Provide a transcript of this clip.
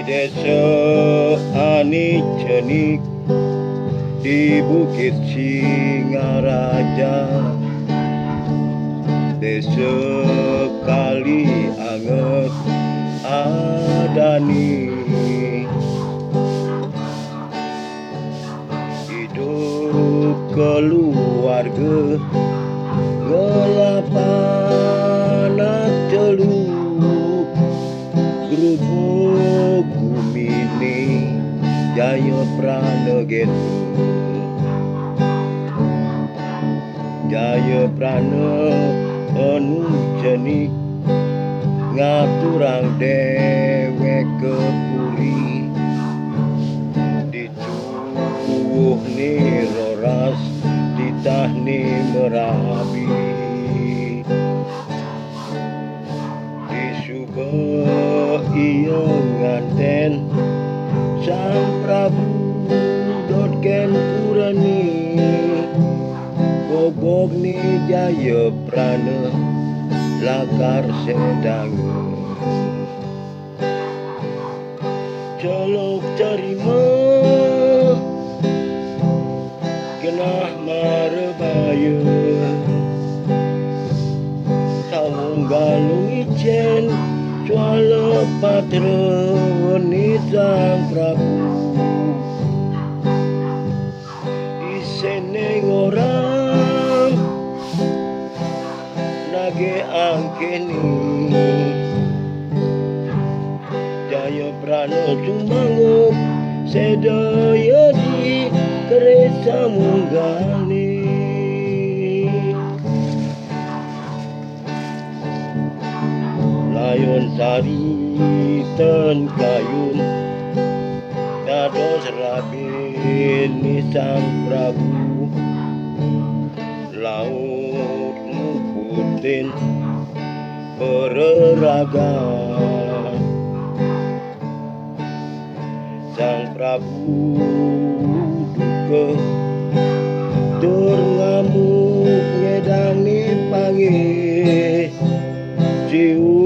Desa Ani Cenik di Bukit Singaraja, desa Kali Anget Adani, hidup keluarga ngelapanak telu grupo Gumini Jaya Pranegetu, Jaya Prana anu cenik ngaturang dewek kepuri dicuwuh ni roras titah ni merabi disuba iya nganten Sang Prabu dotken kurani bobog ni Jaya Prana lakar sedang colok terima genah marebaya sawung galung ijen cuala patra ni Sang Prabu isene orang nage angkeni Jaya Prana Tumangop sedaya di keresa munggani layon sari ten kayun dados rabin ni Sang Prabu laut nguputin bereraga Sang Prabu duka tur ngamuk ngedani panggih jiwa